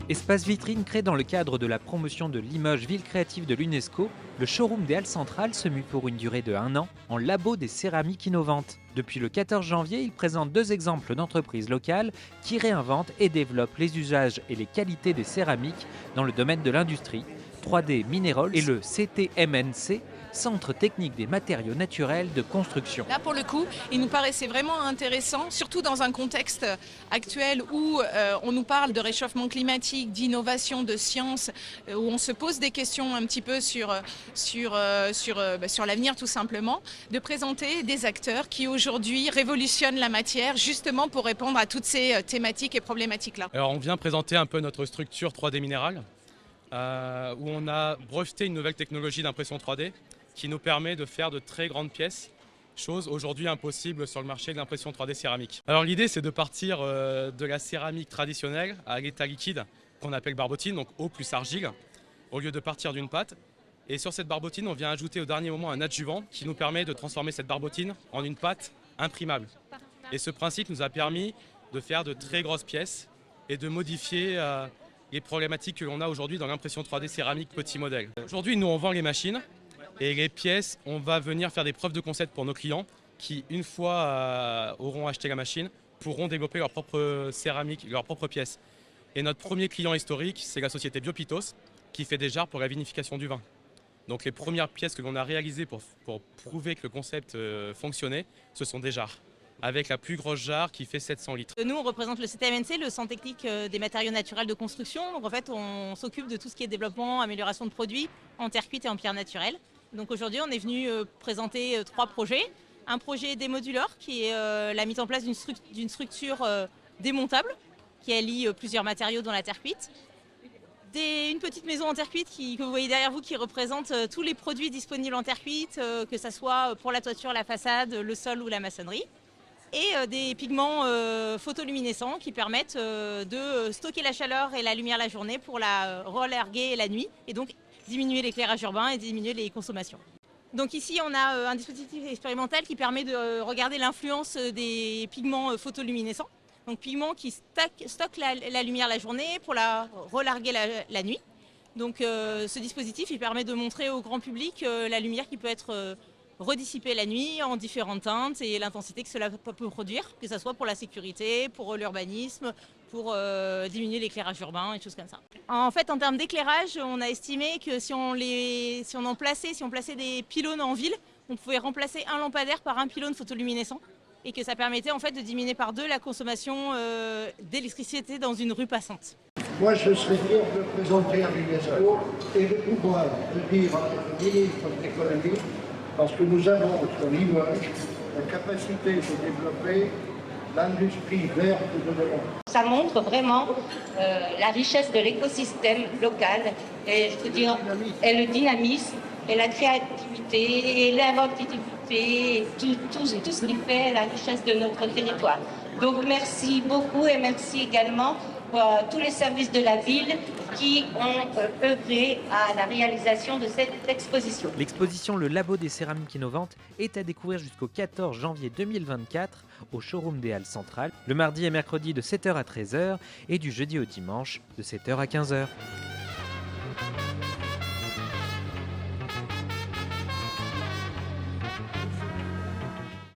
Espace vitrine créé dans le cadre de la promotion de Limoges Ville créative de l'UNESCO, le showroom des Halles Centrales se mue pour une durée de 1 an en labo des céramiques innovantes. Depuis le 14 janvier, il présente 2 exemples d'entreprises locales qui réinventent et développent les usages et les qualités des céramiques dans le domaine de l'industrie, 3D Minerals et le CTMNC, Centre technique des matériaux naturels de construction. Là, pour le coup, il nous paraissait vraiment intéressant, surtout dans un contexte actuel où on nous parle de réchauffement climatique, d'innovation, de science, où on se pose des questions un petit peu sur l'avenir tout simplement, de présenter des acteurs qui aujourd'hui révolutionnent la matière justement pour répondre à toutes ces thématiques et problématiques-là. Alors on vient présenter un peu notre structure 3D Minéral, où on a breveté une nouvelle technologie d'impression 3D qui nous permet de faire de très grandes pièces, chose aujourd'hui impossible sur le marché de l'impression 3D céramique. Alors l'idée c'est de partir de la céramique traditionnelle à l'état liquide qu'on appelle barbotine, donc eau plus argile, au lieu de partir d'une pâte. Et sur cette barbotine, on vient ajouter au dernier moment un adjuvant qui nous permet de transformer cette barbotine en une pâte imprimable. Et ce principe nous a permis de faire de très grosses pièces et de modifier les problématiques que l'on a aujourd'hui dans l'impression 3D céramique petit modèle. Aujourd'hui, nous on vend les machines. Et les pièces, on va venir faire des preuves de concept pour nos clients qui, une fois auront acheté la machine, pourront développer leur propre céramique, leurs propres pièces. Et notre premier client historique, c'est la société Biopitos, qui fait des jarres pour la vinification du vin. Donc les premières pièces que l'on a réalisées pour prouver que le concept fonctionnait, ce sont des jarres, avec la plus grosse jarre qui fait 700 litres. Nous, on représente le CTMNC, le Centre technique des matériaux naturels de construction. Donc en fait, on s'occupe de tout ce qui est développement, amélioration de produits en terre cuite et en pierre naturelle. Donc aujourd'hui, on est venu présenter 3 projets. Un projet démoduleur qui est la mise en place d'une structure démontable qui allie plusieurs matériaux dans la terre cuite. Une petite maison en terre cuite que vous voyez derrière vous qui représente tous les produits disponibles en terre cuite, que ce soit pour la toiture, la façade, le sol ou la maçonnerie. Et des pigments photoluminescents qui permettent de stocker la chaleur et la lumière la journée pour la relarguer la nuit et donc diminuer l'éclairage urbain et diminuer les consommations. Donc ici, on a un dispositif expérimental qui permet de regarder l'influence des pigments photoluminescents. Donc pigments qui stockent la lumière la journée pour la relarguer la nuit. Donc ce dispositif, il permet de montrer au grand public la lumière qui peut être redissipée la nuit en différentes teintes et l'intensité que cela peut produire, que ce soit pour la sécurité, pour l'urbanisme, pour diminuer l'éclairage urbain et choses comme ça. En fait, en termes d'éclairage, on a estimé que si on plaçait des pylônes en ville, on pouvait remplacer un lampadaire par un pylône photoluminescent et que ça permettait en fait de diminuer par 2 la consommation d'électricité dans une rue passante. Moi, je serais fier de présenter à l'UNESCO et de pouvoir le dire au ministre de l'économie, parce que nous avons sur Limoges la capacité de développer l'industrie verte de demain. Ça montre vraiment la richesse de l'écosystème local et, je veux dire, et le dynamisme et la créativité et l'inventivité et tout ce qui fait la richesse de notre territoire. Donc merci beaucoup et merci également pour tous les services de la ville qui ont œuvré à la réalisation de cette exposition. L'exposition Le Labo des céramiques innovantes est à découvrir jusqu'au 14 janvier 2024 au showroom des Halles Centrales, le mardi et mercredi de 7h à 13h et du jeudi au dimanche de 7h à 15h.